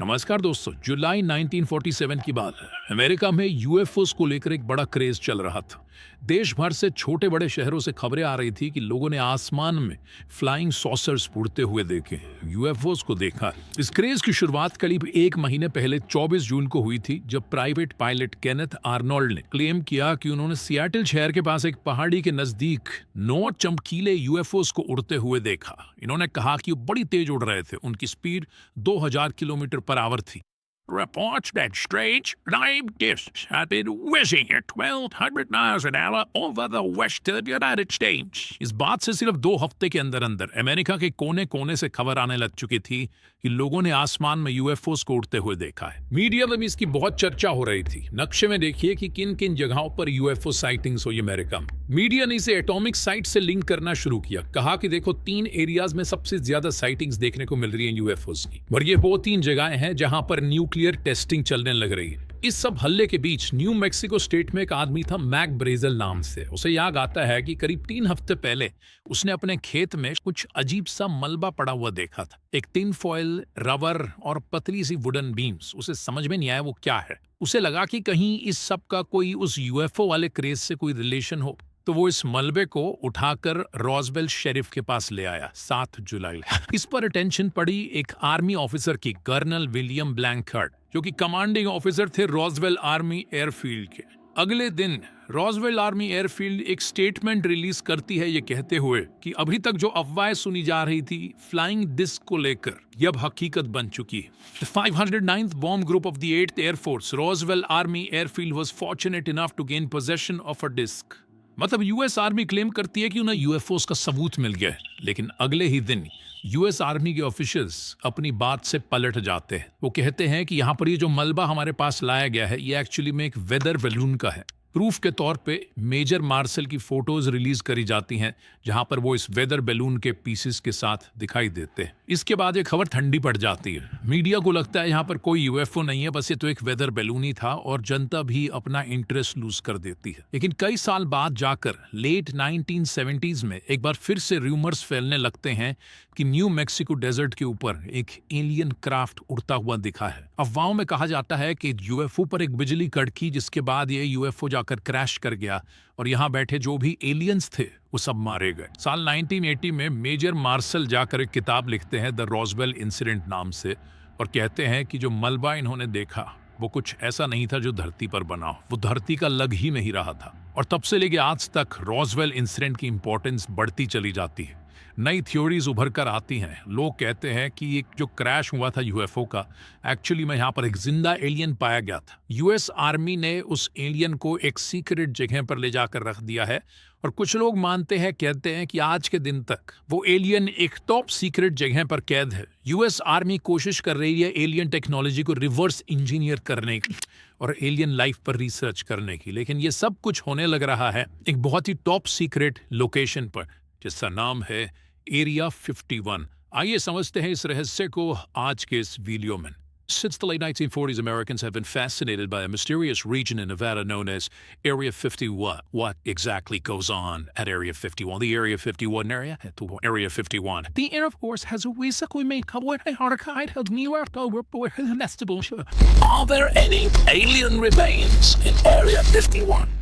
नमस्कार दोस्तों। जुलाई 1947 की बात है। अमेरिका में यूएफओस को लेकर एक बड़ा क्रेज चल रहा था। देश भर से छोटे बड़े शहरों से खबरें आ रही थी कि लोगों ने आसमान में फ्लाइंग सॉसर्स उड़ते हुए देखे, यूएफओस को देखा। इस क्रेज की शुरुआत करीब एक महीने पहले 24 जून को हुई थी, जब प्राइवेट पायलट केनेथ आर्नोल्ड ने क्लेम किया कि उन्होंने सियाटल शहर के पास एक पहाड़ी के नजदीक 9 चमकीले यूएफओस को उड़ते हुए देखा। इन्होंने कहा कि वो बड़ी तेज उड़ रहे थे, उनकी स्पीड 2000 किलोमीटर पर आवर थी। Reports that strange flying discs had been whizzing at 1,200 miles an hour over the western United States. इस बात से सिर्फ 2 हफ्ते के अंदर अंदर अमेरिका के कोने कोने से खबर आने लग चुकी थी कि लोगों ने आसमान में यूएफओस को उड़ते हुए देखा है। मीडिया में भी इसकी बहुत चर्चा हो रही थी। नक्शे में देखिए कि किन किन जगहों पर यूएफओ साइटिंग्स हुई अमेरिका में। मीडिया ने इसे एटॉमिक साइट से लिंक करना शुरू किया। कहा कि देखो, 3 एरियाज में सबसे ज्यादा साइटिंग्स देखने को मिल रही है यूएफओस की, और ये वो 3 जगहें हैं जहां पर न्यूक्लियर टेस्टिंग चलने लग रही है। इस सब हल्ले के बीच न्यू मैक्सिको स्टेट में एक आदमी था, मैक ब्रेजल नाम से। उसे याद आता है कि करीब 3 हफ्ते पहले उसने अपने खेत में कुछ अजीब सा मलबा पड़ा हुआ देखा था। एक टिन फॉयल, रबर और पतली सी वुडन बीम्स। उसे समझ में नहीं आया वो क्या है। उसे लगा कि कहीं इस सब का कोई उस यूएफओ वाले क्रेज से कोई रिलेशन हो, तो वो इस मलबे को उठाकर रॉसवेल शेरिफ के पास ले आया 7 जुलाई। इस पर अटेंशन पड़ी एक आर्मी ऑफिसर की, कर्नल विलियम ब्लैंकहर्ट, जो कि कमांडिंग ऑफिसर थे रॉसवेल आर्मी एयरफील्ड के। अगले दिन रॉसवेल आर्मी एयरफील्ड एक स्टेटमेंट रिलीज करती है, ये कहते हुए कि अभी तक जो अफवाहें सुनी जा रही थी फ्लाइंग डिस्क को लेकर, ये अब हकीकत बन चुकी है। The 509th Bomb Group of the 8th Air Force, Roswell Army Airfield was fortunate enough to gain possession of a disc. मतलब यूएस आर्मी क्लेम करती है कि उन्हें यूएफओस का सबूत मिल गया है, लेकिन अगले ही दिन यूएस आर्मी के ऑफिशियल्स अपनी बात से पलट जाते हैं। वो कहते हैं कि यहाँ पर ये जो मलबा हमारे पास लाया गया है, ये एक्चुअली में एक वेदर बैलून का है। प्रूफ के तौर पे मेजर मार्शल की फोटोज रिलीज करी जाती हैं, जहां पर वो इस वेदर बैलून के पीसेस के साथ दिखाई देते हैं। इसके बाद ये खबर ठंडी पड़ जाती है। मीडिया को लगता है यहाँ पर कोई यूएफओ नहीं है, बस ये तो एक वेदर बैलून ही था, और जनता भी अपना इंटरेस्ट लूज कर देती है। लेकिन कई साल बाद जाकर लेट 1970s में एक बार फिर से रूमर्स फैलने लगते हैं कि न्यू मैक्सिको डेजर्ट के ऊपर एक एलियन क्राफ्ट उड़ता हुआ दिखा है। अफवाहों में कहा जाता है कि यूएफओ पर एक बिजली कड़की, जिसके बाद ये यूएफओ जाकर क्रैश कर गया और यहाँ बैठे जो भी एलियंस थे वो सब मारे गए। साल 1980 में मेजर मार्शल जाकर एक किताब लिखते हैं द रॉसवेल इंसिडेंट नाम से, और कहते हैं कि जो मलबा इन्होंने देखा वो कुछ ऐसा नहीं था जो धरती पर बना हो, वो धरती का लग ही नहीं रहा था। और तब से लेके आज तक रॉसवेल इंसिडेंट की इंपॉर्टेंस बढ़ती चली जाती है। नई थ्योरीज उभर कर आती हैं। लोग कहते हैं कि एक जो क्रैश हुआ था यूएफओ का, एक्चुअली में यहाँ पर एक जिंदा एलियन पाया गया था। यूएस आर्मी ने उस एलियन को एक सीक्रेट जगह पर ले जाकर रख दिया है, और कुछ लोग मानते हैं, कहते हैं कि आज के दिन तक वो एलियन एक टॉप सीक्रेट जगह पर कैद है। यूएस आर्मी कोशिश कर रही है एलियन टेक्नोलॉजी को रिवर्स इंजीनियर करने की और एलियन लाइफ पर रिसर्च करने की, लेकिन ये सब कुछ होने लग रहा है एक बहुत ही टॉप सीक्रेट लोकेशन पर, जिसका नाम है एरिया 51। आइए समझते हैं इस रहस्य को आज के इस वीडियो में। Since the late 1940s, Americans have been fascinated by a mysterious region in Nevada known as Area 51. What exactly goes on at Area 51? The Area 51 area? Area 51. The Air Force has recently made public an archive of New York report investigation. Are there any alien remains in Area 51?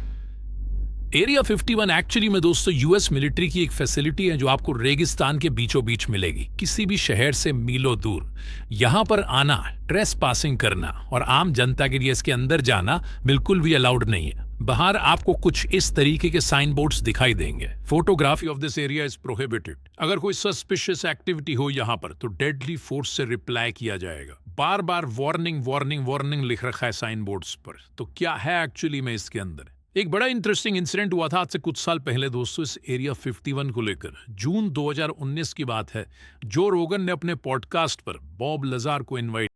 Area 51 actually में दोस्तों US military की एक facility है, जो आपको रेगिस्तान के बीचों बीच मिलेगी, किसी भी शहर से मीलों दूर। यहां पर आना, ट्रेस पासिंग करना और आम जनता के लिए इसके अंदर जाना बिल्कुल भी अलाउड नहीं है। बाहर आपको कुछ इस तरीके के साइन बोर्ड्स दिखाई देंगे, photography of this area is prohibited. अगर कोई सस्पिशियस एक्टिविटी हो यहाँ पर तो डेडली फोर्स से रिप्लाई किया जाएगा। बार बार वार्निंग वार्निंग वार्निंग लिख रखा है साइन बोर्ड्स पर। तो क्या है एक्चुअली में इसके अंदर? एक बड़ा इंटरेस्टिंग इंसिडेंट हुआ था आज से कुछ साल पहले दोस्तों, इस एरिया 51 को लेकर। जून 2019 की बात है। जो रोगन ने अपने पॉडकास्ट पर बॉब लजार को इनवाइट